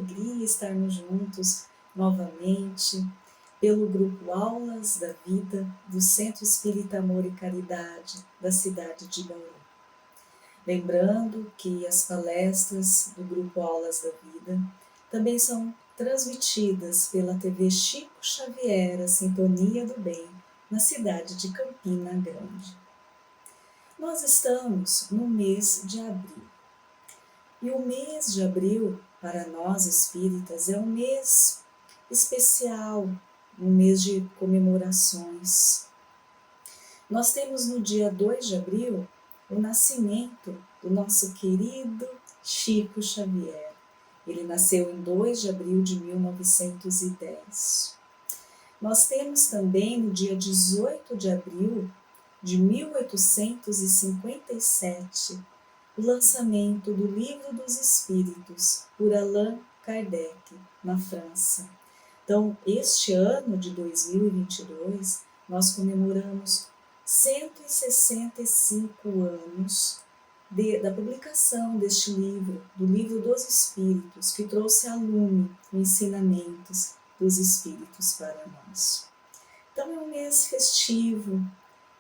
alegria estarmos juntos novamente pelo grupo Aulas da Vida do Centro Espírita Amor e Caridade da cidade de Bauru. Lembrando que as palestras do grupo Aulas da Vida também são transmitidas pela TV Chico Xavier, a Sintonia do Bem, na cidade de Campina Grande. Nós estamos no mês de abril. E o mês de abril, para nós espíritas, é um mês especial, um mês de comemorações. Nós temos no dia 2 de abril o nascimento do nosso querido Chico Xavier. Ele nasceu em 2 de abril de 1910. Nós temos também no dia 18 de abril de 1857 o lançamento do Livro dos Espíritos por Allan Kardec, na França. Então, este ano de 2022, nós comemoramos 165 anos da publicação deste livro, do Livro dos Espíritos, que trouxe à lume os ensinamentos dos Espíritos para nós. Então, é um mês festivo,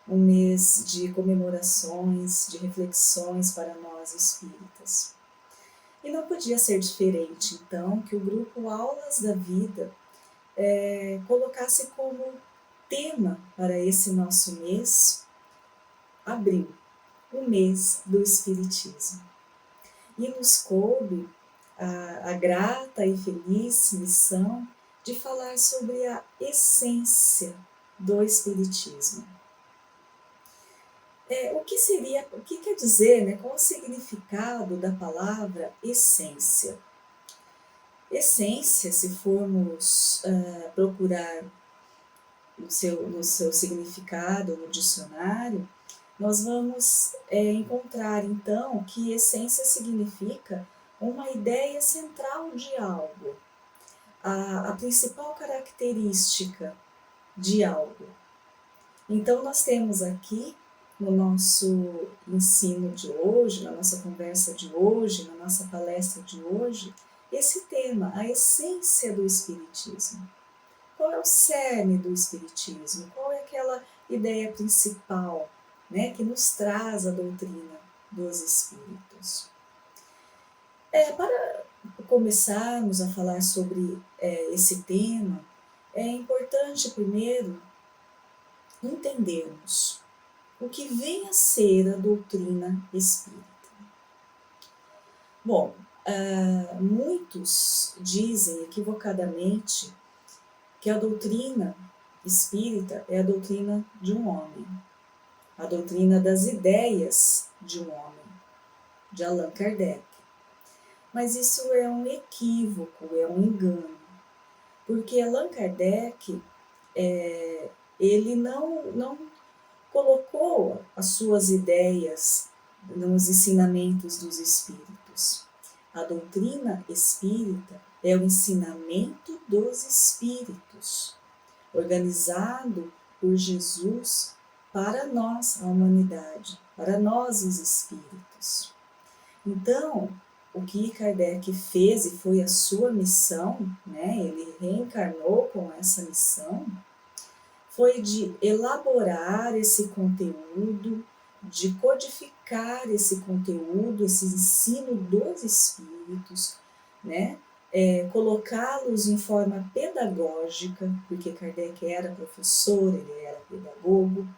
um mês de comemorações, de reflexões para nós espíritas. E não podia ser diferente, então, que o grupo Aulas da Vida colocasse como tema para esse nosso mês, abril, o mês do Espiritismo. E nos coube a grata e feliz missão de falar sobre a essência do Espiritismo. O que quer dizer, né? Qual o significado da palavra essência? Essência, se formos procurar no seu significado no dicionário, nós vamos encontrar então que essência significa uma ideia central de algo, a principal característica de algo. Então nós temos aqui no nosso ensino de hoje, na nossa conversa de hoje, na nossa palestra de hoje, esse tema, a essência do Espiritismo. Qual é o cerne do Espiritismo? Qual é aquela ideia principal, né, que nos traz a doutrina dos Espíritos? Para começarmos a falar sobre esse tema, é importante primeiro entendermos o que vem a ser a doutrina espírita. Bom, muitos dizem equivocadamente que a doutrina espírita é a doutrina de um homem, a doutrina das ideias de um homem, de Allan Kardec. Mas isso é um equívoco, é um engano, porque Allan Kardec, ele não colocou as suas ideias nos ensinamentos dos espíritos. A doutrina espírita é o ensinamento dos espíritos, organizado por Jesus para nós, a humanidade, para nós, os espíritos. Então, o que Kardec fez, e foi a sua missão, né? Ele reencarnou com essa missão, foi de elaborar esse conteúdo, de codificar esse conteúdo, esse ensino dos espíritos, né? Colocá-los em forma pedagógica, porque Kardec era professor, ele era pedagogo.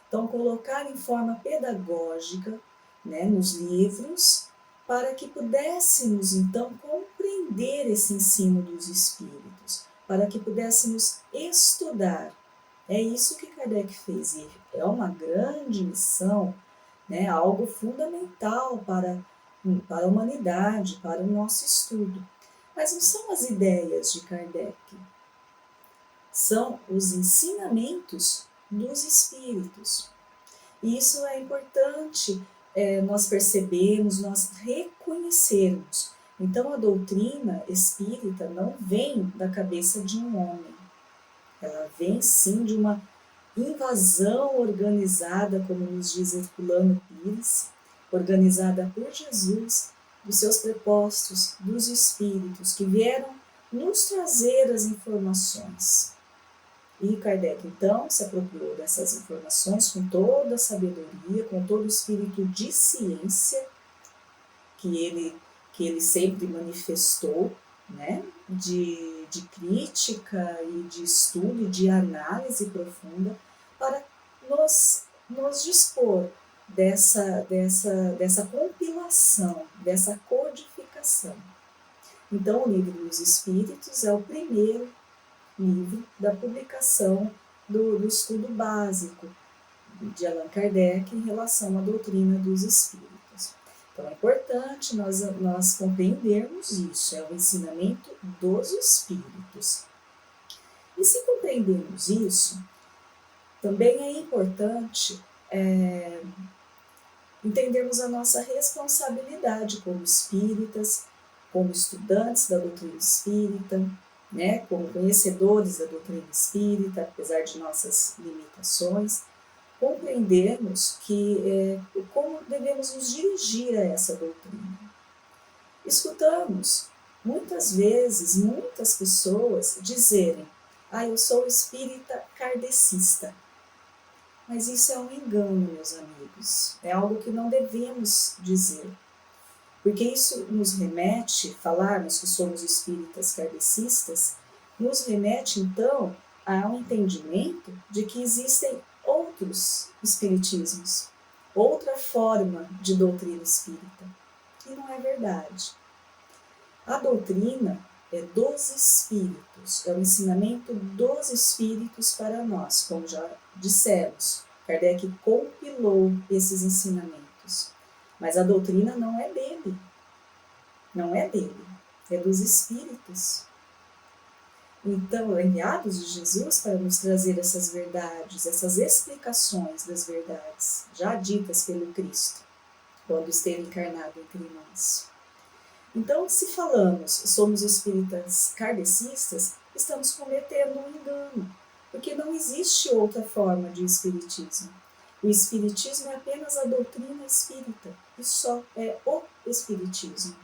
Então, colocar em forma pedagógica, né, nos livros, para que pudéssemos, então, compreender esse ensino dos espíritos, para que pudéssemos estudar. É isso que Kardec fez, e é uma grande missão, né, algo fundamental para a humanidade, para o nosso estudo. Mas não são as ideias de Kardec, são os ensinamentos dos espíritos. E isso é importante nós percebermos, nós reconhecermos. Então a doutrina espírita não vem da cabeça de um homem, ela vem sim de uma invasão organizada, como nos diz Herculano Pires, organizada por Jesus dos seus prepostos, dos espíritos que vieram nos trazer as informações. E Kardec, então, se apropriou dessas informações com toda a sabedoria, com todo o espírito de ciência que ele sempre manifestou, né? de crítica e de estudo, de análise profunda, para nos dispor dessa compilação, dessa codificação. Então, o Livro dos Espíritos é o primeiro livro da publicação do estudo básico de Allan Kardec em relação à doutrina dos espíritos. Então é importante nós compreendermos isso, é o ensinamento dos espíritos. E se compreendermos isso, também é importante entendermos a nossa responsabilidade como espíritas, como estudantes da doutrina espírita, né, como conhecedores da doutrina espírita, apesar de nossas limitações, compreendermos como devemos nos dirigir a essa doutrina. Escutamos muitas vezes muitas pessoas dizerem: eu sou espírita kardecista. Mas isso é um engano, meus amigos. É algo que não devemos dizer. Porque isso nos remete, falarmos que somos espíritas kardecistas, nos remete então a um entendimento de que existem outros espiritismos, outra forma de doutrina espírita. E não é verdade. A doutrina é dos espíritos, é o ensinamento dos espíritos para nós, como já dissemos. Kardec compilou esses ensinamentos. Mas a doutrina não é dele. Não é dele. É dos espíritos. Então, enviados de Jesus para nos trazer essas verdades, essas explicações das verdades, já ditas pelo Cristo, quando esteve encarnado entre nós. Então, se falamos somos espíritas kardecistas, estamos cometendo um engano, porque não existe outra forma de espiritismo. O espiritismo é apenas a doutrina espírita, e só é o espiritismo.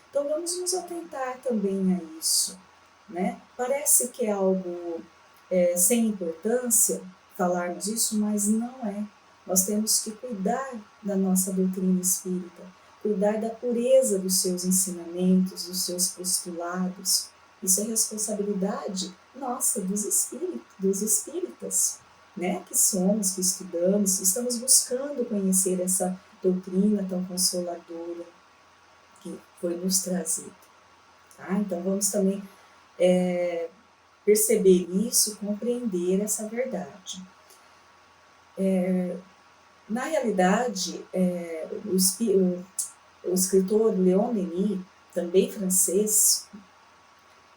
Então, vamos nos atentar também a isso. Né? Parece que é algo sem importância falarmos isso, mas não é. Nós temos que cuidar da nossa doutrina espírita, cuidar da pureza dos seus ensinamentos, dos seus postulados. Isso é responsabilidade nossa, dos espíritas, né? Que somos, que estudamos, estamos buscando conhecer essa doutrina tão consoladora que foi nos trazida. Tá? Então, vamos também perceber isso, compreender essa verdade. Na realidade, o escritor Leon Denis, também francês,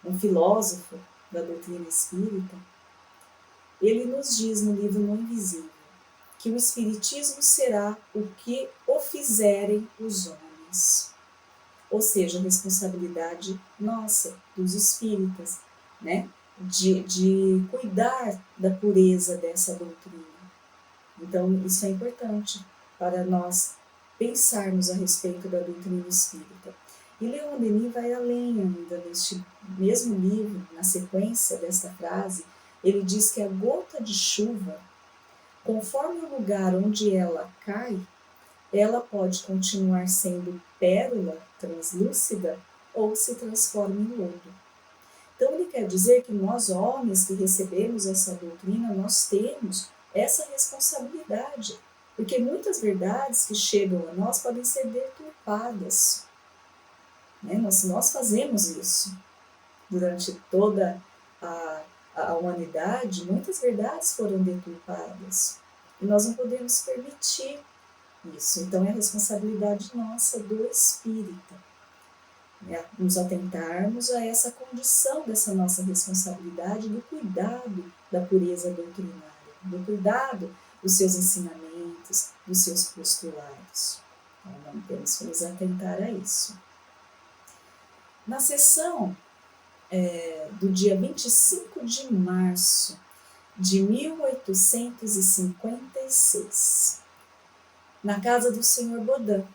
um filósofo da doutrina espírita, ele nos diz no livro No Invisível que o espiritismo será o que o fizerem os homens. Ou seja, a responsabilidade nossa, dos espíritas, né? De cuidar da pureza dessa doutrina. Então, isso é importante para nós pensarmos a respeito da doutrina espírita. E Leon Denis vai além ainda neste mesmo livro, na sequência desta frase, ele diz que a gota de chuva, conforme o lugar onde ela cai, ela pode continuar sendo pérola translúcida ou se transforma em lodo. Então, ele quer dizer que nós, homens que recebemos essa doutrina, nós temos essa responsabilidade, porque muitas verdades que chegam a nós podem ser deturpadas. Né? Nós fazemos isso. Durante toda a humanidade, muitas verdades foram deturpadas. E nós não podemos permitir isso. Então, é a responsabilidade nossa do espírita, né? Nos atentarmos a essa condição dessa nossa responsabilidade do cuidado da pureza doutrinária, do cuidado dos seus ensinamentos, dos seus postulados. Então, não temos que nos atentar a isso. Na sessão do dia 25 de março de 1856, na casa do Sr. Bodin,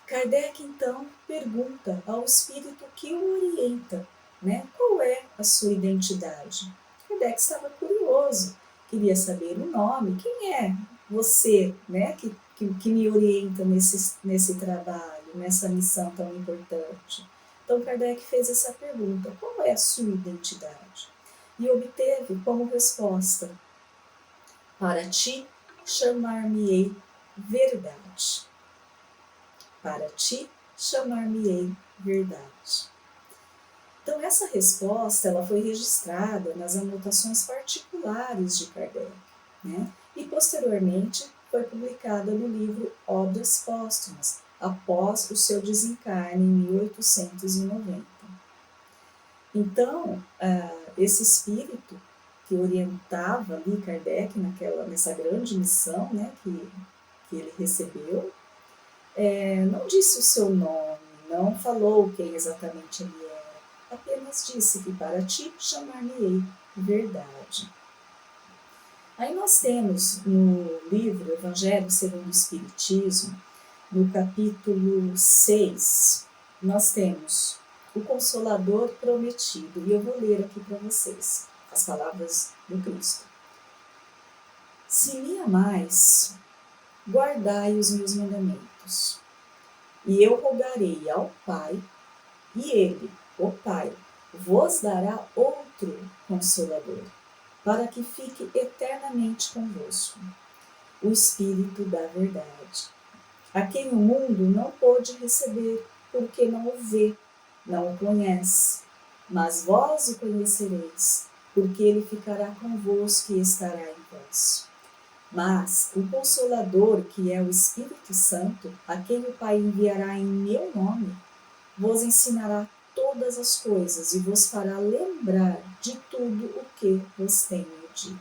Kardec, então, pergunta ao espírito que o orienta, né? Qual é a sua identidade? Kardec estava curioso, queria saber o nome, quem é você, né? Que me orienta nesse trabalho, nessa missão tão importante. Então, Kardec fez essa pergunta, qual é a sua identidade? E obteve como resposta, para ti chamar-me-ei verdade. Para ti chamar-me-ei verdade. Então, essa resposta ela foi registrada nas anotações particulares de Kardec, né? E posteriormente foi publicada no livro Obras Póstumas, após o seu desencarne em 1890. Então, esse espírito que orientava ali Kardec nessa grande missão, né, que ele recebeu, não disse o seu nome, não falou quem exatamente ele era, apenas disse que para ti chamar-me-ei verdade. Aí nós temos no livro Evangelho segundo o Espiritismo, no capítulo 6, nós temos o Consolador Prometido, e eu vou ler aqui para vocês as palavras do Cristo. Se me amais, guardai os meus mandamentos, e eu rogarei ao Pai, e ele, o Pai, vos dará outro Consolador, para que fique eternamente convosco, o Espírito da verdade, a quem o mundo não pôde receber, porque não o vê, não o conhece, mas vós o conhecereis, porque ele ficará convosco e estará em vós. Mas o Consolador, que é o Espírito Santo, a quem o Pai enviará em meu nome, vos ensinará todas as coisas e vos fará lembrar de tudo o que vos tenho dito.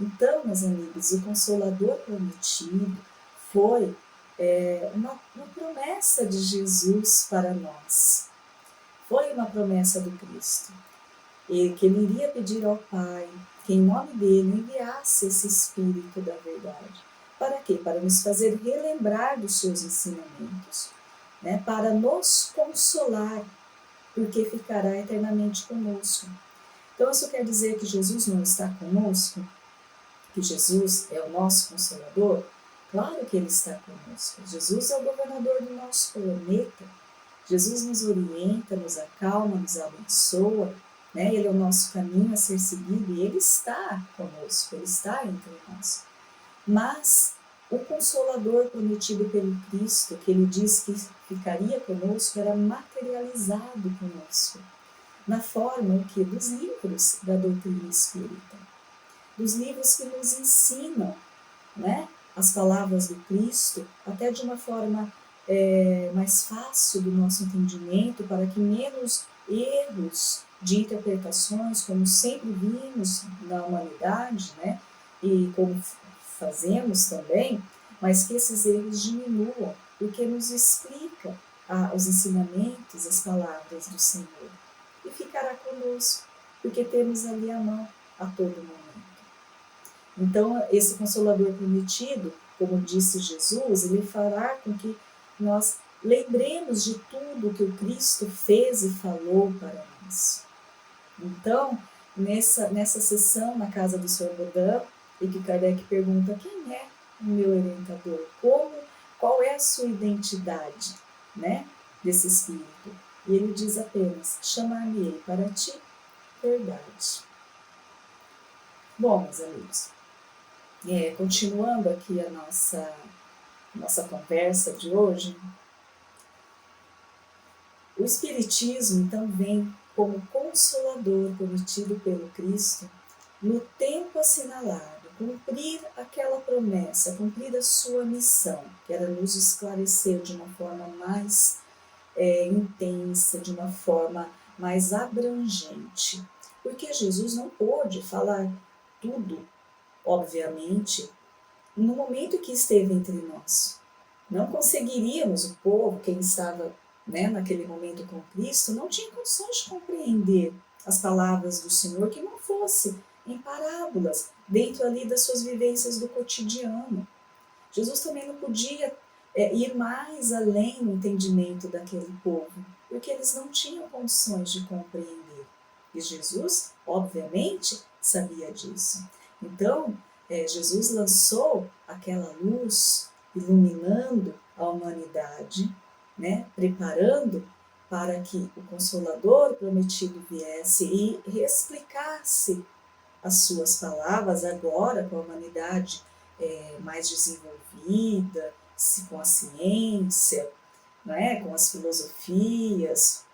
Então, meus amigos, o Consolador prometido foi uma promessa de Jesus para nós. Foi uma promessa do Cristo. E que ele iria pedir ao Pai que em nome dele enviasse esse Espírito da verdade. Para quê? Para nos fazer relembrar dos seus ensinamentos, né? Para nos consolar, porque ficará eternamente conosco. Então isso quer dizer que Jesus não está conosco? Que Jesus é o nosso Consolador? Claro que ele está conosco. Jesus é o governador do nosso planeta. Jesus nos orienta, nos acalma, nos abençoa, né? Ele é o nosso caminho a ser seguido e ele está conosco, ele está entre nós. Mas o Consolador prometido pelo Cristo, que ele diz que ficaria conosco, era materializado conosco, na forma dos livros da doutrina espírita, dos livros que nos ensinam, né, as palavras do Cristo, até de uma forma mais fácil do nosso entendimento, para que menos erros de interpretações, como sempre vimos na humanidade, né, e como fazemos também, mas que esses erros diminuam, porque nos explica os ensinamentos, as palavras do Senhor. E ficará conosco, porque temos ali a mão a todo momento. Então, esse Consolador prometido, como disse Jesus, ele fará com que nós lembremos de tudo que o Cristo fez e falou para nós. Então, nessa sessão na casa do Sr. Baudin, e que Kardec pergunta quem é o meu orientador, qual é a sua identidade, né, desse Espírito? E ele diz apenas, chamar-me-ei para ti verdade. Bom, meus amigos, continuando aqui a nossa conversa de hoje, o Espiritismo então vem como consolador prometido pelo Cristo no tempo assinalado, cumprir aquela promessa, cumprir a sua missão, que era nos esclarecer de uma forma mais intensa, de uma forma mais abrangente. Porque Jesus não pôde falar tudo, obviamente, no momento que esteve entre nós. Não conseguiríamos, o povo, quem estava, né, naquele momento com Cristo, não tinha condições de compreender as palavras do Senhor que não fosse em parábolas, dentro ali das suas vivências do cotidiano. Jesus também não podia ir mais além no entendimento daquele povo, porque eles não tinham condições de compreender. E Jesus, obviamente, sabia disso. Então, Jesus lançou aquela luz, iluminando a humanidade, né? Preparando para que o Consolador prometido viesse e explicasse as suas palavras agora com a humanidade mais desenvolvida, com a ciência, né, com as filosofias,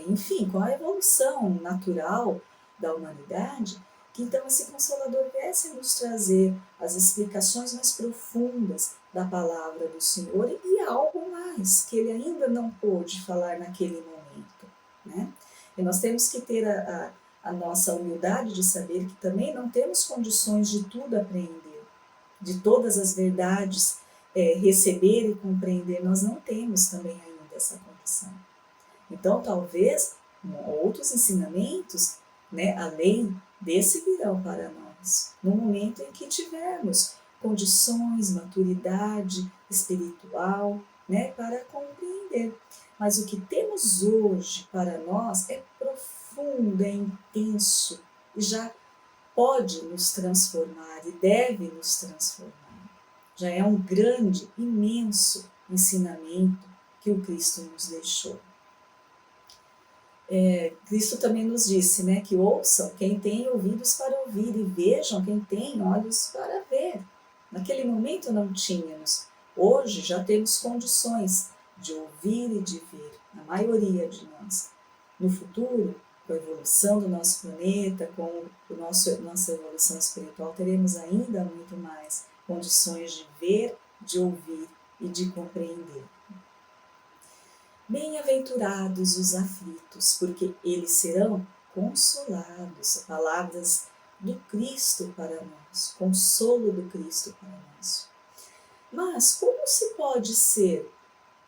enfim, com a evolução natural da humanidade, que então esse Consolador viesse a nos trazer as explicações mais profundas da palavra do Senhor e algo mais que ele ainda não pôde falar naquele momento, né? E nós temos que ter a nossa humildade de saber que também não temos condições de tudo aprender, de todas as verdades receber e compreender, nós não temos também ainda essa condição. Então, talvez outros ensinamentos, né, além desse virão para nós, no momento em que tivermos condições, maturidade espiritual, né, para compreender. Mas o que temos hoje para nós é profundo, é intenso e já pode nos transformar e deve nos transformar. Já é um grande, imenso ensinamento que o Cristo nos deixou. Cristo também nos disse, né, que ouçam quem tem ouvidos para ouvir e vejam quem tem olhos para ver. Naquele momento não tínhamos, hoje já temos condições de ouvir e de ver, a maioria de nós. No futuro, com a evolução do nosso planeta, com nossa evolução espiritual, teremos ainda muito mais condições de ver, de ouvir e de compreender. Bem-aventurados os aflitos, porque eles serão consolados. Palavras do Cristo para nós, consolo do Cristo para nós. Mas como se pode ser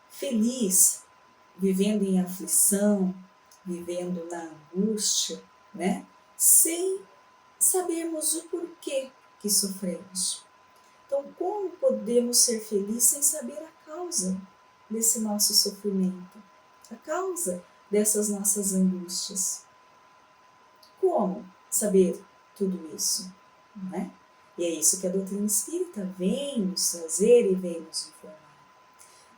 feliz vivendo em aflição, vivendo na angústia, né? Sem sabermos o porquê que sofremos? Então, como podemos ser felizes sem saber a causa desse nosso sofrimento, a causa dessas nossas angústias? Como saber tudo isso, não é? E é isso que a doutrina espírita vem nos trazer e vem nos informar.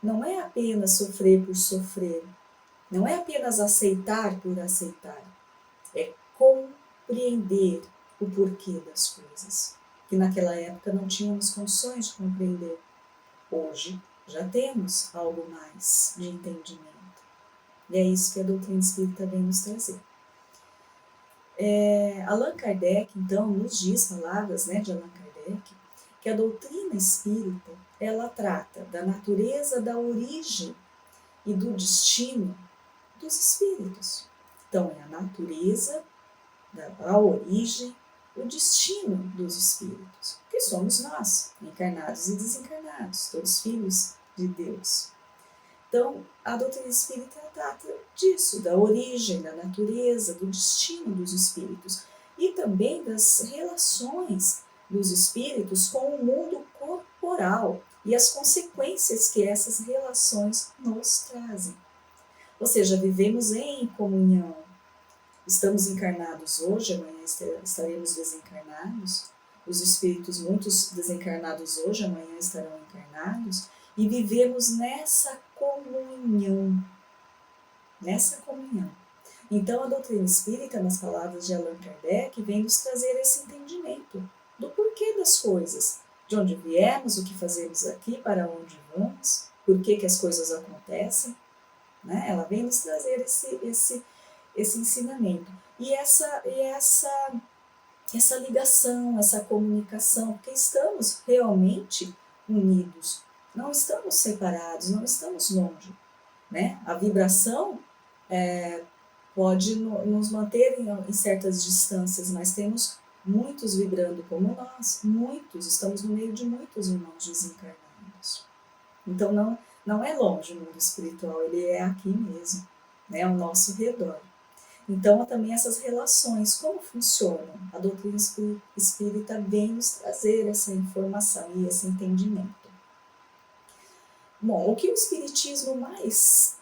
Não é apenas sofrer por sofrer, não é apenas aceitar por aceitar, é compreender o porquê das coisas, que naquela época não tínhamos condições de compreender. Hoje já temos algo mais de entendimento. E é isso que a doutrina espírita vem nos trazer. Allan Kardec, então, nos diz, palavras, né, de Allan Kardec, que a doutrina espírita, ela trata da natureza, da origem e do destino dos espíritos. Então, é a natureza, a origem, o destino dos espíritos, que somos nós, encarnados e desencarnados, todos filhos de Deus. Então, a doutrina espírita trata disso, da origem, da natureza, do destino dos espíritos e também das relações dos espíritos com o mundo corporal e as consequências que essas relações nos trazem. Ou seja, vivemos em comunhão. Estamos encarnados hoje, amanhã estaremos desencarnados. Os espíritos, muitos desencarnados hoje, amanhã estarão encarnados. E vivemos nessa comunhão. Nessa comunhão. Então, a doutrina espírita, nas palavras de Allan Kardec, vem nos trazer esse entendimento do porquê das coisas. De onde viemos, o que fazemos aqui, para onde vamos, por que as coisas acontecem. Né? Ela vem nos trazer esse ensinamento. E essa ligação, essa comunicação, porque estamos realmente unidos. Não estamos separados, não estamos longe. Né? A vibração pode nos manter em certas distâncias, mas temos muitos vibrando como nós, muitos, estamos no meio de muitos irmãos desencarnados. Então não é longe o mundo espiritual, ele é aqui mesmo, né, ao nosso redor. Então, há também essas relações, como funcionam? A doutrina espírita vem nos trazer essa informação e esse entendimento. Bom, o que o Espiritismo mais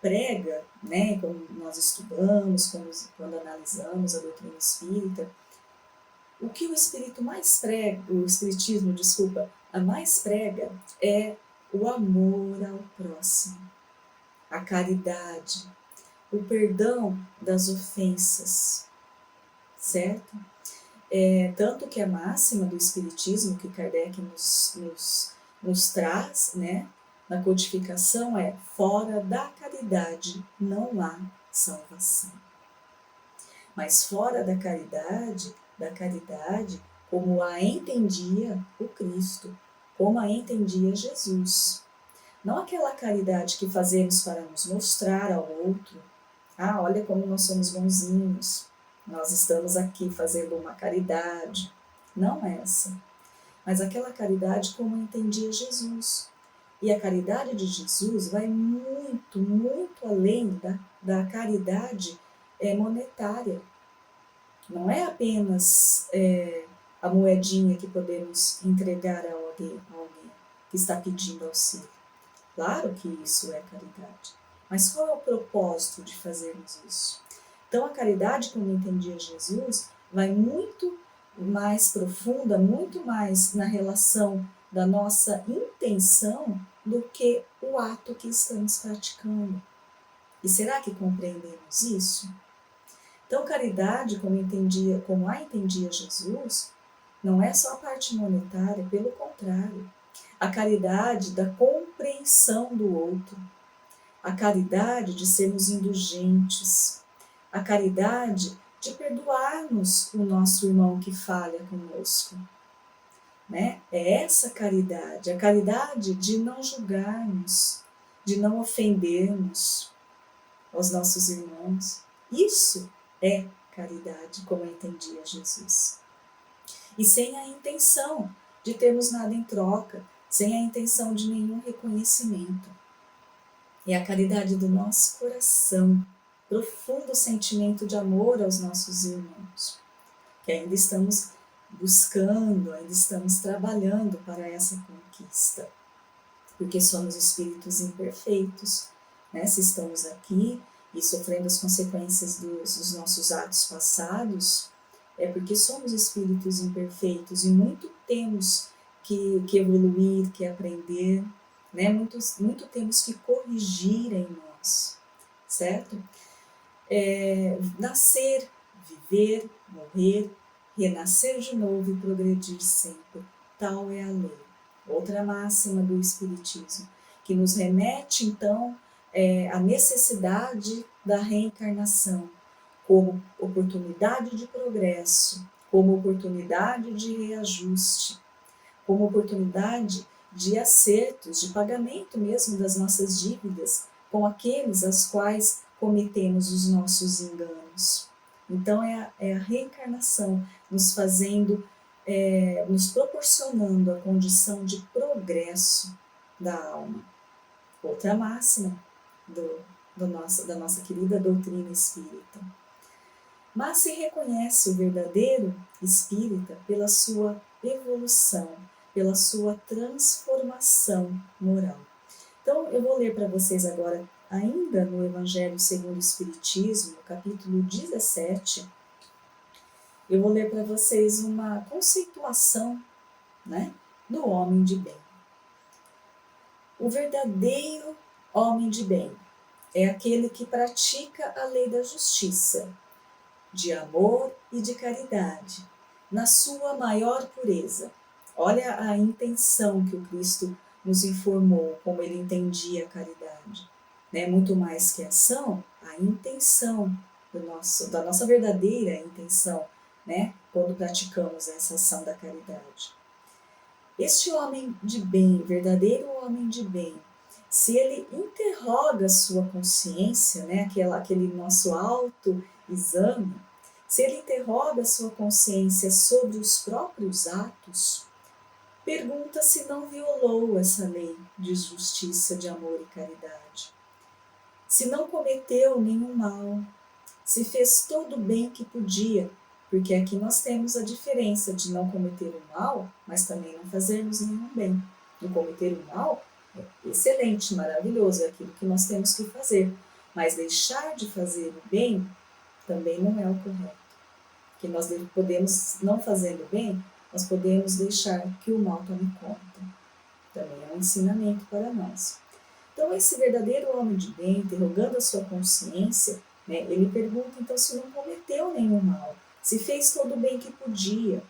prega, né, quando nós estudamos, quando analisamos a doutrina espírita, o que o Espiritismo a mais prega é o amor ao próximo, a caridade, o perdão das ofensas, certo? Tanto que a máxima do Espiritismo que Kardec nos traz, né, na codificação é: fora da caridade não há salvação. Mas fora da caridade, como a entendia o Cristo, como a entendia Jesus. Não aquela caridade que fazemos para nos mostrar ao outro: ah, olha como nós somos bonzinhos, nós estamos aqui fazendo uma caridade. Não essa, mas aquela caridade como entendia Jesus. E a caridade de Jesus vai muito, muito além da caridade monetária. Não é apenas a moedinha que podemos entregar a alguém que está pedindo auxílio. Claro que isso é caridade. Mas qual é o propósito de fazermos isso? Então, a caridade, como entendia Jesus, vai muito mais profunda, muito mais na relação da nossa intenção do que o ato que estamos praticando. E será que compreendemos isso? Então, caridade, como a entendia Jesus, não é só a parte monetária, pelo contrário. A caridade da compreensão do outro, a caridade de sermos indulgentes, a caridade de perdoarmos o nosso irmão que falha conosco. Né? É essa caridade, a caridade de não julgarmos, de não ofendermos aos nossos irmãos. Isso é caridade, como entendia Jesus. E sem a intenção de termos nada em troca, sem a intenção de nenhum reconhecimento. É a caridade do nosso coração, profundo sentimento de amor aos nossos irmãos, que ainda estamos buscando, ainda estamos trabalhando para essa conquista, porque somos espíritos imperfeitos, né? Se estamos aqui e sofrendo as consequências dos nossos atos passados, é porque somos espíritos imperfeitos e muito temos que evoluir, que aprender, né? Muito temos que corrigir em nós, certo? Nascer, viver, morrer, renascer de novo e progredir sempre. Tal é a lei. Outra máxima do Espiritismo, que nos remete, então, à necessidade da reencarnação como oportunidade de progresso, como oportunidade de reajuste, como oportunidade de acertos, de pagamento mesmo das nossas dívidas com aqueles aos quais cometemos os nossos enganos. Então é a reencarnação nos fazendo, nos proporcionando a condição de progresso da alma. Outra máxima da nossa querida doutrina espírita. Mas se reconhece o verdadeiro espírita pela sua evolução, pela sua transformação moral. Então, eu vou ler para vocês agora, ainda no Evangelho segundo o Espiritismo, no capítulo 17, eu vou ler para vocês uma conceituação, né, do homem de bem. O verdadeiro homem de bem é aquele que pratica a lei da justiça, de amor e de caridade, na sua maior pureza. Olha a intenção que o Cristo nos informou, como ele entendia a caridade. Né? Muito mais que a ação, a intenção da nossa verdadeira intenção, né? Quando praticamos essa ação da caridade. Este homem de bem, verdadeiro homem de bem, se ele interroga a sua consciência, né? Aquele nosso autoexame, se ele interroga a sua consciência sobre os próprios atos, pergunta se não violou essa lei de justiça, de amor e caridade. Se não cometeu nenhum mal, se fez todo o bem que podia, porque aqui nós temos a diferença de não cometer o mal, mas também não fazermos nenhum bem. Não cometer o mal Excelente, maravilhoso, é aquilo que nós temos que fazer. Mas deixar de fazer o bem também não é o correto. Que nós podemos, não fazendo bem, nós podemos deixar que o mal tome conta. Também é um ensinamento para nós. Então, esse verdadeiro homem de bem, interrogando a sua consciência, né, ele pergunta então se não cometeu nenhum mal, se fez todo o bem que podia,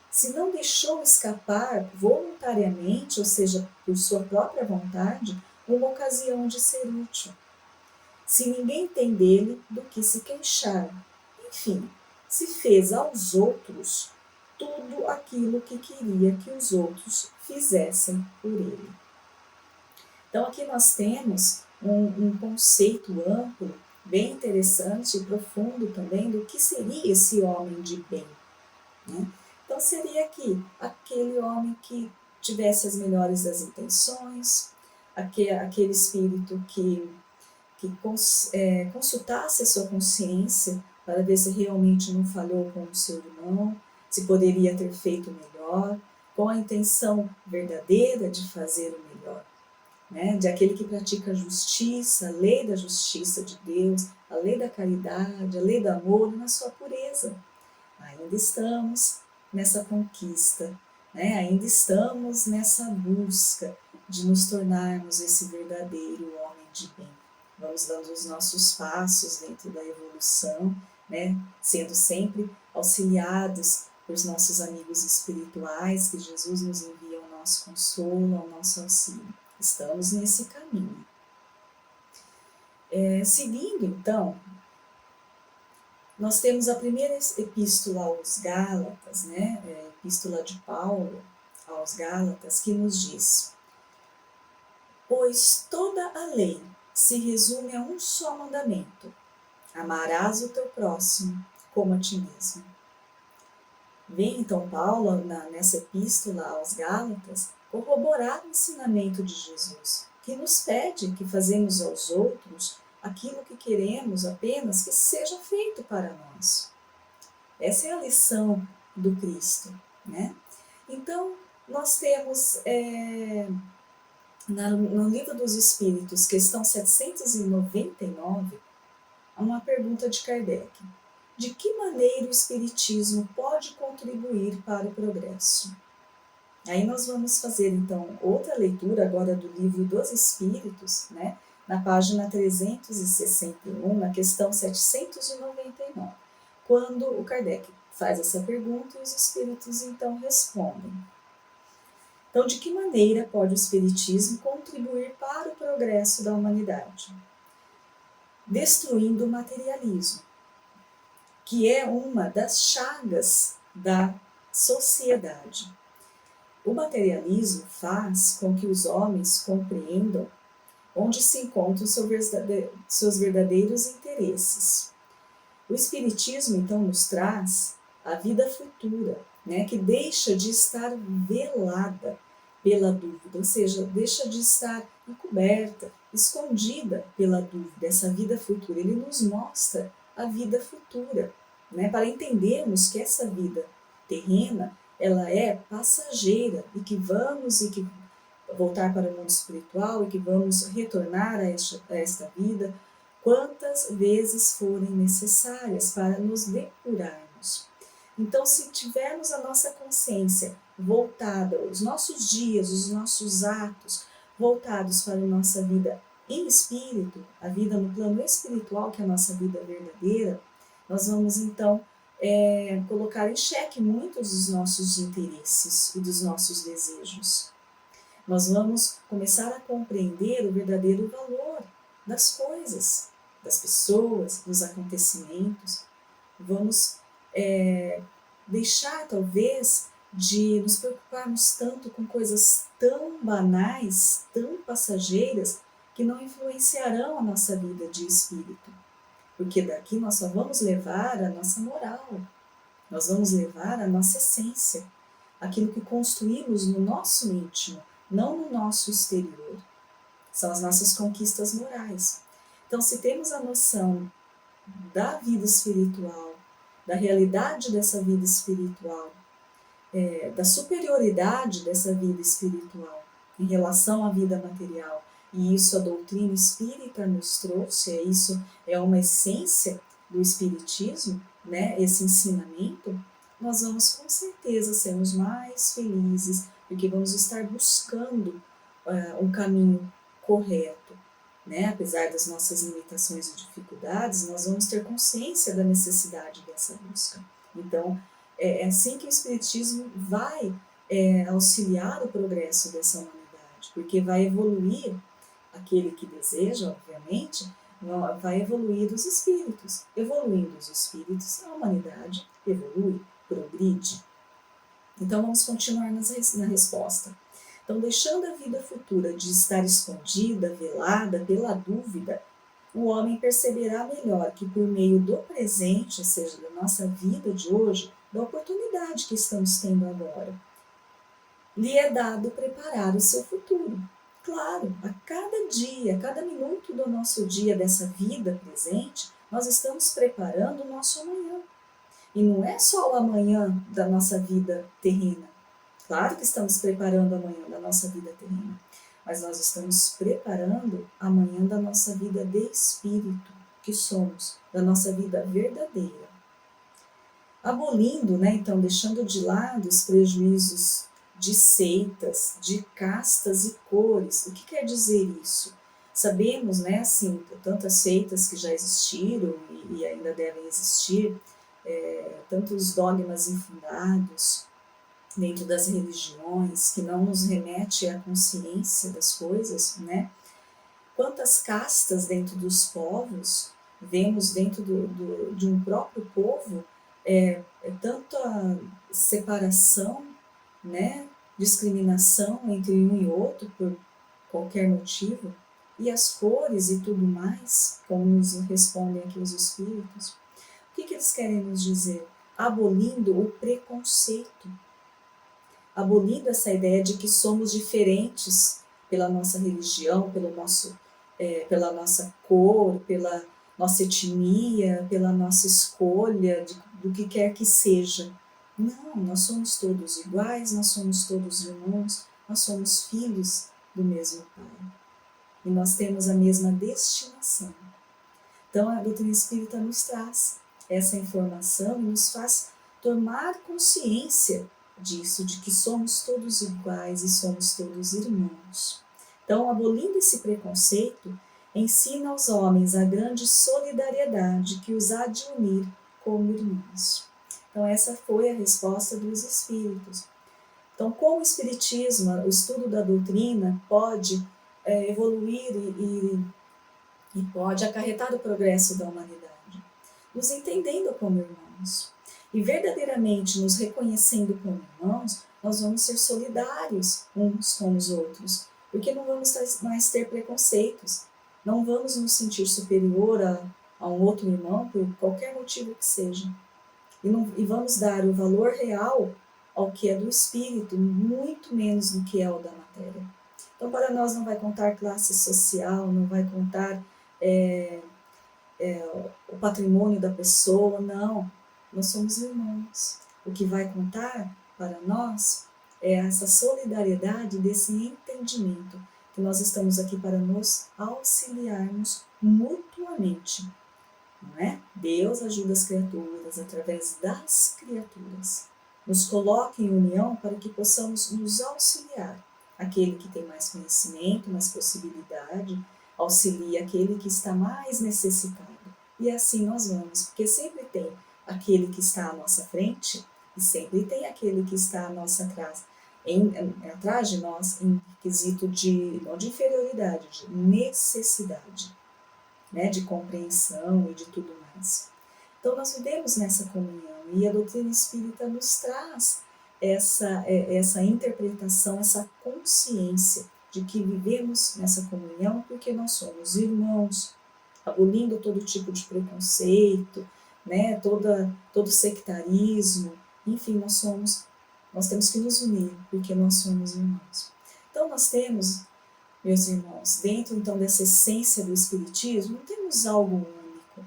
se não deixou escapar voluntariamente, ou seja, por sua própria vontade, uma ocasião de ser útil. Se ninguém tem dele do que se queixar. Enfim, se fez aos outros tudo aquilo que queria que os outros fizessem por ele. Então, aqui nós temos um conceito amplo, bem interessante e profundo também do que seria esse homem de bem, né? Então, seria aqui aquele homem que tivesse as melhores das intenções, aquele espírito que consultasse a sua consciência para ver se realmente não falhou com o seu irmão, se poderia ter feito melhor, com a intenção verdadeira de fazer o melhor, né? De aquele que pratica a justiça, a lei da justiça de Deus, a lei da caridade, a lei do amor na sua pureza. Ainda estamos nessa conquista, né? Ainda estamos nessa busca de nos tornarmos esse verdadeiro homem de bem. Vamos dando os nossos passos dentro da evolução, né? Sendo sempre auxiliados pelos nossos amigos espirituais, que Jesus nos envia ao nosso consolo, ao nosso auxílio. Estamos nesse caminho. Seguindo, então, nós temos a primeira epístola aos Gálatas, né? Epístola de Paulo aos Gálatas, que nos diz: pois toda a lei se resume a um só mandamento: amarás o teu próximo como a ti mesmo. Vem então Paulo, nessa epístola aos Gálatas, corroborar o ensinamento de Jesus, que nos pede que fazemos aos outros aquilo que queremos apenas que seja feito para nós. Essa é a lição do Cristo, né? Então, nós temos no Livro dos Espíritos, questão 799, uma pergunta de Kardec: de que maneira o Espiritismo pode contribuir para o progresso? Aí nós vamos fazer então outra leitura agora do Livro dos Espíritos, né? Na página 361, na questão 799, quando o Kardec faz essa pergunta e os Espíritos então respondem. Então, de que maneira pode o Espiritismo contribuir para o progresso da humanidade? Destruindo o materialismo, que é uma das chagas da sociedade. O materialismo faz com que os homens compreendam onde se encontram seus verdadeiros interesses. O Espiritismo, então, nos traz a vida futura, né, que deixa de estar velada pela dúvida, ou seja, deixa de estar encoberta, escondida pela dúvida, essa vida futura. Ele nos mostra a vida futura, né, para entendermos que essa vida terrena, ela é passageira e que vamos voltar para o mundo espiritual e que vamos retornar a esta vida quantas vezes forem necessárias para nos depurarmos. Então, se tivermos a nossa consciência voltada, os nossos dias, os nossos atos voltados para a nossa vida em espírito, a vida no plano espiritual, que é a nossa vida verdadeira, nós vamos então colocar em xeque muitos dos nossos interesses e dos nossos desejos. Nós vamos começar a compreender o verdadeiro valor das coisas, das pessoas, dos acontecimentos. Vamos deixar, talvez, de nos preocuparmos tanto com coisas tão banais, tão passageiras, que não influenciarão a nossa vida de espírito. Porque daqui nós só vamos levar a nossa moral, nós vamos levar a nossa essência, aquilo que construímos no nosso íntimo, não no nosso exterior. São as nossas conquistas morais. Então, se temos a noção da vida espiritual, da realidade dessa vida espiritual, da superioridade dessa vida espiritual, em relação à vida material, e isso a doutrina espírita nos trouxe, isso é uma essência do espiritismo, né, esse ensinamento, nós vamos com certeza sermos mais felizes, porque vamos estar buscando um caminho correto, né? Apesar das nossas limitações e dificuldades, nós vamos ter consciência da necessidade dessa busca. Então, é assim que o Espiritismo vai auxiliar o progresso dessa humanidade, porque vai evoluir aquele que deseja, obviamente, vai evoluir os espíritos. Evoluindo os espíritos, a humanidade evolui, progride. Então, vamos continuar na resposta. Então, deixando a vida futura de estar escondida, velada pela dúvida, o homem perceberá melhor que por meio do presente, ou seja, da nossa vida de hoje, da oportunidade que estamos tendo agora, lhe é dado preparar o seu futuro. Claro, a cada dia, a cada minuto do nosso dia, dessa vida presente, nós estamos preparando o nosso amanhã. E não é só o amanhã da nossa vida terrena. Claro que estamos preparando amanhã da nossa vida terrena, mas nós estamos preparando amanhã da nossa vida de espírito, que somos, da nossa vida verdadeira. Abolindo, né, então, deixando de lado os prejuízos de seitas, de castas e cores. O que quer dizer isso? Sabemos, né, assim, tantas seitas que já existiram e ainda devem existir, tantos dogmas infundados dentro das religiões, que não nos remete à consciência das coisas, né? Quantas castas dentro dos povos, vemos dentro de um próprio povo, tanta separação, né? Discriminação entre um e outro por qualquer motivo, e as cores e tudo mais, como nos respondem aqui os espíritos. O que eles querem nos dizer? Abolindo o preconceito, abolindo essa ideia de que somos diferentes pela nossa religião, pela nossa cor, pela nossa etnia, pela nossa escolha, do que quer que seja. Não, nós somos todos iguais, nós somos todos irmãos, nós somos filhos do mesmo Pai. E nós temos a mesma destinação. Então, a doutrina espírita nos traz essa informação e nos faz tomar consciência disso, de que somos todos iguais e somos todos irmãos. Então, abolindo esse preconceito, ensina aos homens a grande solidariedade que os há de unir como irmãos. Então, essa foi a resposta dos espíritos. Então, como o espiritismo, o estudo da doutrina, pode evoluir e pode acarretar o progresso da humanidade? Nos entendendo como irmãos. E verdadeiramente nos reconhecendo como irmãos, nós vamos ser solidários uns com os outros, porque não vamos mais ter preconceitos, não vamos nos sentir superior a um outro irmão por qualquer motivo que seja. E vamos dar o valor real ao que é do espírito, muito menos do que é o da matéria. Então, para nós não vai contar classe social, não vai contar o patrimônio da pessoa, não. Nós somos irmãos. O que vai contar para nós é essa solidariedade, desse entendimento, que nós estamos aqui para nos auxiliarmos mutuamente. Não é? Deus ajuda as criaturas através das criaturas. Nos coloca em união para que possamos nos auxiliar. Aquele que tem mais conhecimento, mais possibilidade, auxilia aquele que está mais necessitado. E assim nós vamos, porque sempre tem aquele que está à nossa frente e sempre tem aquele que está à nossa atrás, atrás de nós, em quesito não de inferioridade, de necessidade, né, de compreensão e de tudo mais. Então nós vivemos nessa comunhão e a doutrina espírita nos traz essa interpretação, essa consciência de que vivemos nessa comunhão porque nós somos irmãos, abolindo todo tipo de preconceito, né, todo sectarismo, enfim, nós temos que nos unir porque nós somos irmãos. Então nós temos, meus irmãos, dentro então dessa essência do Espiritismo, não temos algo único.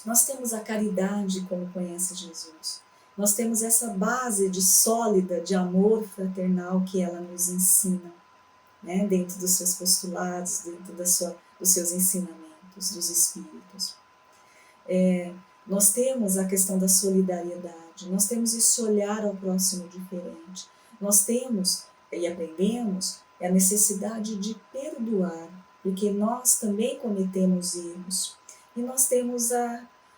Nós temos a caridade como conhece Jesus. Nós temos essa base sólida de amor fraternal que ela nos ensina. né, dentro dos seus postulados, dentro dos seus ensinamentos, dos espíritos. Nós temos a questão da solidariedade, nós temos esse olhar ao próximo diferente, nós temos e aprendemos a necessidade de perdoar, porque nós também cometemos erros, e nós temos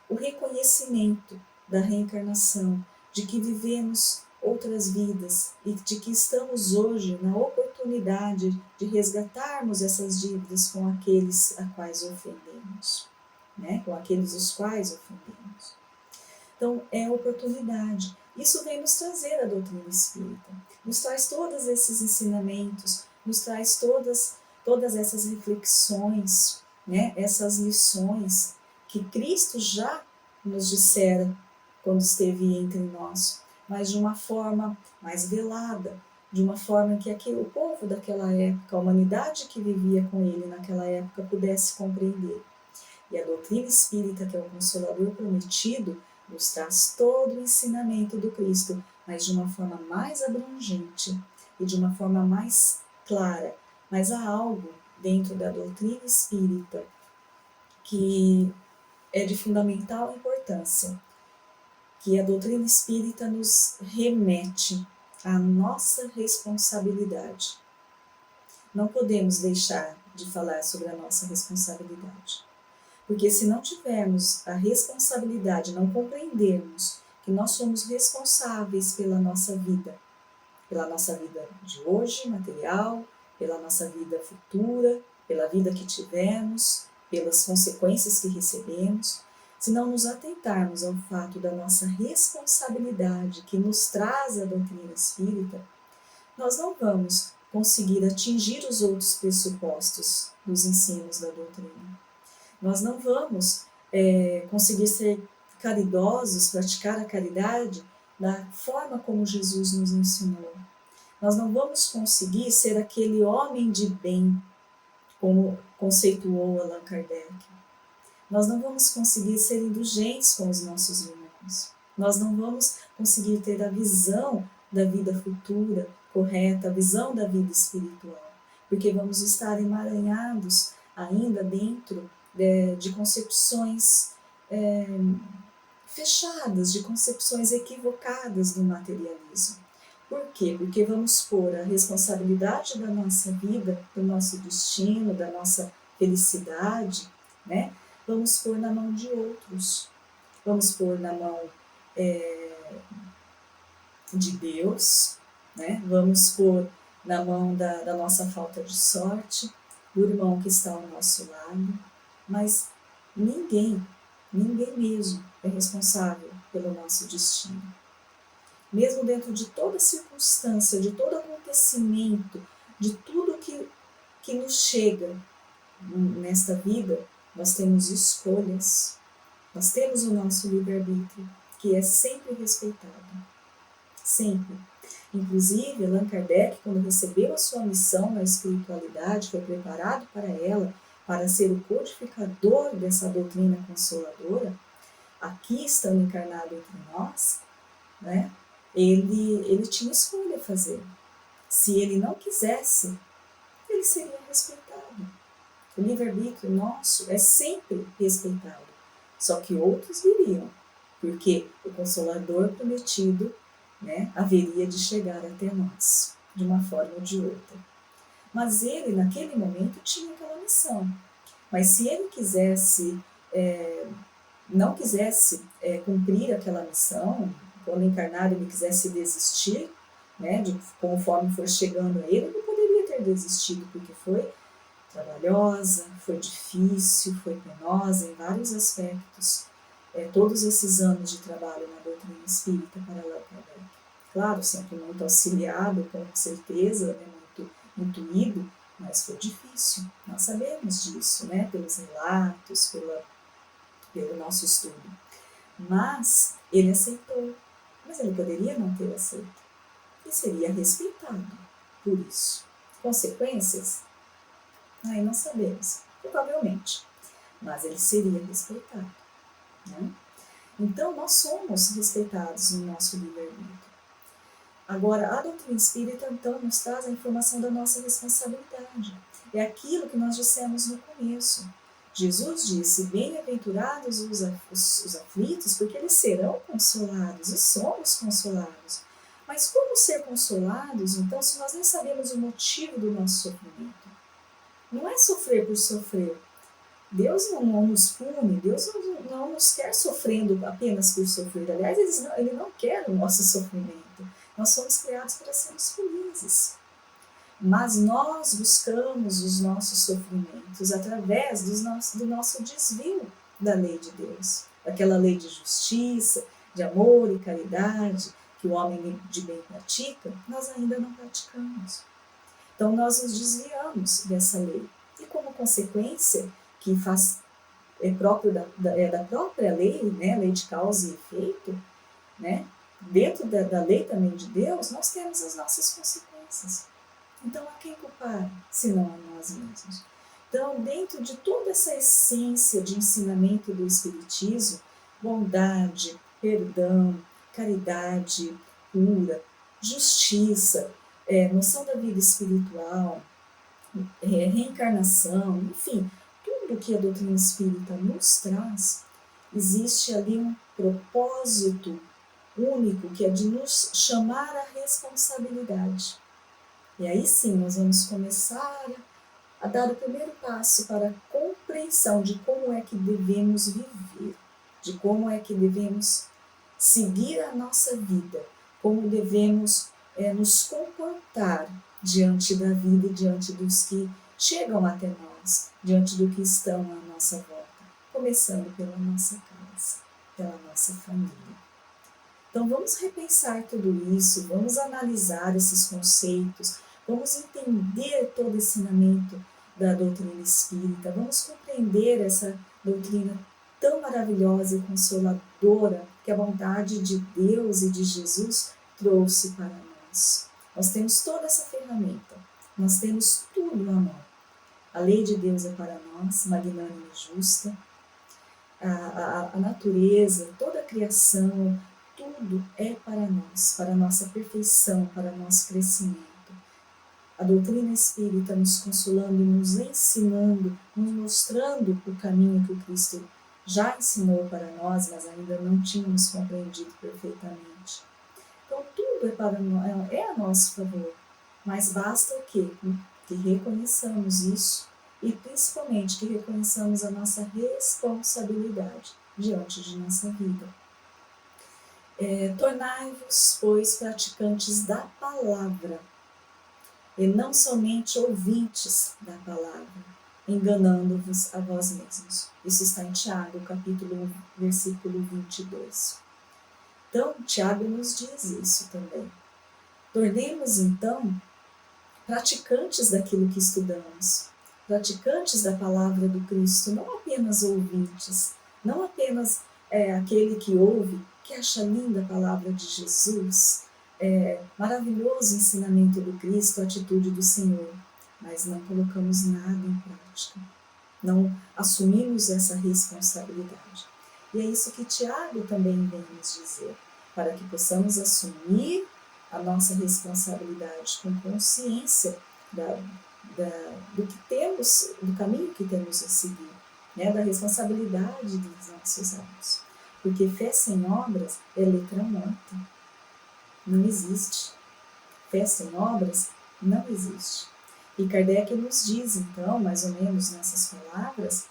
o reconhecimento da reencarnação, de que vivemos outras vidas e de que estamos hoje na oportunidade de resgatarmos essas dívidas com aqueles a quais ofendemos, né? Com aqueles os quais ofendemos. Então, é oportunidade. Isso vem nos trazer a doutrina espírita, nos traz todos esses ensinamentos, nos traz todas essas reflexões, né? Essas lições que Cristo já nos dissera quando esteve entre nós, mas de uma forma mais velada, de uma forma que o povo daquela época, a humanidade que vivia com ele naquela época, pudesse compreender. E a doutrina espírita, que é o Consolador prometido, nos traz todo o ensinamento do Cristo, mas de uma forma mais abrangente e de uma forma mais clara. Mas há algo dentro da doutrina espírita que é de fundamental importância, que a doutrina espírita nos remete à nossa responsabilidade. Não podemos deixar de falar sobre a nossa responsabilidade. Porque se não tivermos a responsabilidade, não compreendermos que nós somos responsáveis pela nossa vida de hoje, material, pela nossa vida futura, pela vida que tivemos, pelas consequências que recebemos, se não nos atentarmos ao fato da nossa responsabilidade que nos traz a doutrina espírita, nós não vamos conseguir atingir os outros pressupostos dos ensinos da doutrina. Nós não vamos conseguir ser caridosos, praticar a caridade da forma como Jesus nos ensinou. Nós não vamos conseguir ser aquele homem de bem, como conceituou Allan Kardec. Nós não vamos conseguir ser indulgentes com os nossos irmãos. Nós não vamos conseguir ter a visão da vida futura correta, a visão da vida espiritual, porque vamos estar emaranhados ainda dentro de concepções fechadas, de concepções equivocadas do materialismo. Por quê? Porque vamos pôr a responsabilidade da nossa vida, do nosso destino, da nossa felicidade, né? Vamos pôr na mão de outros. Vamos pôr na mão de Deus, né? Vamos pôr na mão da nossa falta de sorte, do irmão que está ao nosso lado, mas ninguém mesmo é responsável pelo nosso destino. Mesmo dentro de toda circunstância, de todo acontecimento, de tudo que nos chega nesta vida, nós temos escolhas, nós temos o nosso livre-arbítrio, que é sempre respeitado. Sempre. Inclusive, Allan Kardec, quando recebeu a sua missão na espiritualidade, foi preparado para ela, para ser o codificador dessa doutrina consoladora, aqui estando encarnado entre nós, né, ele tinha escolha a fazer. Se ele não quisesse, ele seria respeitado. O livre-arbítrio nosso é sempre respeitado. Só que outros viriam, porque o Consolador prometido, né, haveria de chegar até nós, de uma forma ou de outra. Mas ele, naquele momento, tinha aquela missão. Mas se ele não quisesse cumprir aquela missão, quando encarnado ele quisesse desistir, né, conforme for chegando a ele poderia ter desistido, porque foi trabalhosa, foi difícil, foi penosa em vários aspectos. Todos esses anos de trabalho na doutrina espírita para Allan Kardec. Claro, sempre muito auxiliado, com certeza, né, muito intuído, mas foi difícil. Nós sabemos disso, né, pelos relatos, pelo nosso estudo. Mas ele aceitou. Mas ele poderia não ter aceito. E seria respeitado por isso. Consequências? Aí não sabemos, provavelmente. Mas ele seria respeitado. Né? Então, nós somos respeitados no nosso livre-arbítrio. Agora, a doutrina espírita, então, nos traz a informação da nossa responsabilidade. É aquilo que nós dissemos no começo. Jesus disse, bem-aventurados os aflitos, porque eles serão consolados, e somos consolados. Mas como ser consolados, então, se nós nem sabemos o motivo do nosso sofrimento? Não é sofrer por sofrer. Deus não nos pune, Deus não nos quer sofrendo apenas por sofrer. Aliás, Ele não quer o nosso sofrimento. Nós somos criados para sermos felizes. Mas nós buscamos os nossos sofrimentos através do nosso desvio da lei de Deus. Daquela lei de justiça, de amor e caridade que o homem de bem pratica, nós ainda não praticamos. Então nós nos desviamos dessa lei. E como consequência, que é próprio da própria lei, né, lei de causa e efeito, né, dentro da lei também de Deus, nós temos as nossas consequências. Então, a quem culpar, senão a nós mesmos? Então, dentro de toda essa essência de ensinamento do Espiritismo, bondade, perdão, caridade pura, justiça, noção da vida espiritual, reencarnação, enfim, tudo que a doutrina espírita nos traz, existe ali um propósito único, que é de nos chamar à responsabilidade. E aí sim, nós vamos começar a dar o primeiro passo para a compreensão de como é que devemos viver, de como é que devemos seguir a nossa vida, como devemos nos comportar diante da vida e diante dos que chegam até nós, diante do que estão à nossa volta, começando pela nossa casa, pela nossa família. Então vamos repensar tudo isso, vamos analisar esses conceitos, vamos entender todo o ensinamento da doutrina espírita, vamos compreender essa doutrina tão maravilhosa e consoladora que a vontade de Deus e de Jesus trouxe para nós. Nós temos toda essa ferramenta, nós temos tudo à mão. A lei de Deus é para nós, magnânima e justa, a natureza, toda a criação, tudo é para nós, para a nossa perfeição, para o nosso crescimento. A doutrina espírita nos consolando, nos ensinando, nos mostrando o caminho que o Cristo já ensinou para nós, mas ainda não tínhamos compreendido perfeitamente. Então tudo é a nosso favor, mas basta o quê? Que reconheçamos isso e principalmente que reconheçamos a nossa responsabilidade diante de nossa vida. Tornai-vos, pois, praticantes da palavra, e não somente ouvintes da palavra, enganando-vos a vós mesmos. Isso está em Tiago, capítulo 1, versículo 22. Então, Tiago nos diz isso também. Tornemos, então, praticantes daquilo que estudamos, praticantes da palavra do Cristo, não apenas ouvintes, não apenas aquele que ouve, que acha linda a palavra de Jesus, maravilhoso o ensinamento do Cristo, a atitude do Senhor, mas não colocamos nada em prática, não assumimos essa responsabilidade. E é isso que Tiago também vem nos dizer, para que possamos assumir a nossa responsabilidade com consciência do que temos, do caminho que temos a seguir, né, da responsabilidade dos nossos atos. Porque fé sem obras é letra morta. Não existe. Fé sem obras não existe. E Kardec nos diz, então, mais ou menos nessas palavras,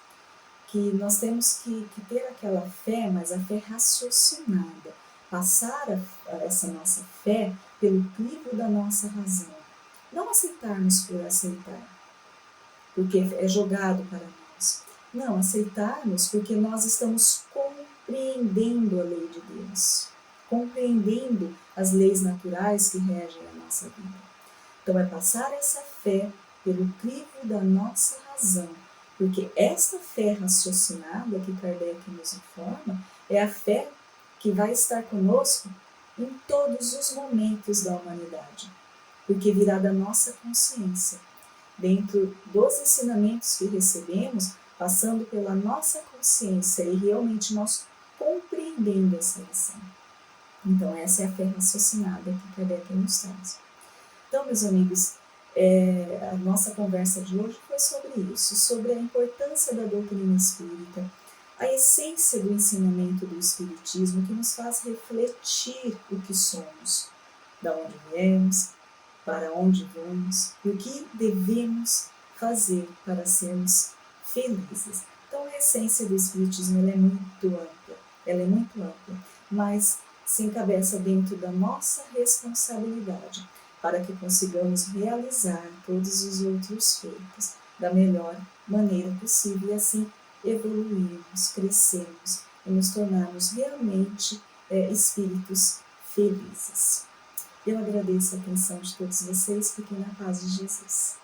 que nós temos que ter aquela fé, mas a fé raciocinada, passar essa nossa fé pelo crivo da nossa razão. Não aceitarmos por aceitar, porque é jogado para nós. Não, aceitarmos porque nós estamos compreendendo a lei de Deus, compreendendo as leis naturais que regem a nossa vida. Então é passar essa fé pelo crivo da nossa razão, porque esta fé raciocinada que Kardec nos informa é a fé que vai estar conosco em todos os momentos da humanidade, porque virá da nossa consciência, dentro dos ensinamentos que recebemos, passando pela nossa consciência e realmente nós compreendendo essa lição. Então, essa é a fé raciocinada que Kardec nos traz. Então, meus amigos, a nossa conversa de hoje foi sobre isso, sobre a importância da doutrina espírita, a essência do ensinamento do Espiritismo que nos faz refletir o que somos, da onde viemos, para onde vamos e o que devemos fazer para sermos felizes. Então, a essência do Espiritismo ela é muito ampla, mas se encabeça dentro da nossa responsabilidade para que consigamos realizar todos os outros feitos da melhor maneira possível e assim evoluirmos, crescermos e nos tornarmos realmente espíritos felizes. Eu agradeço a atenção de todos vocês, fiquem na paz de Jesus.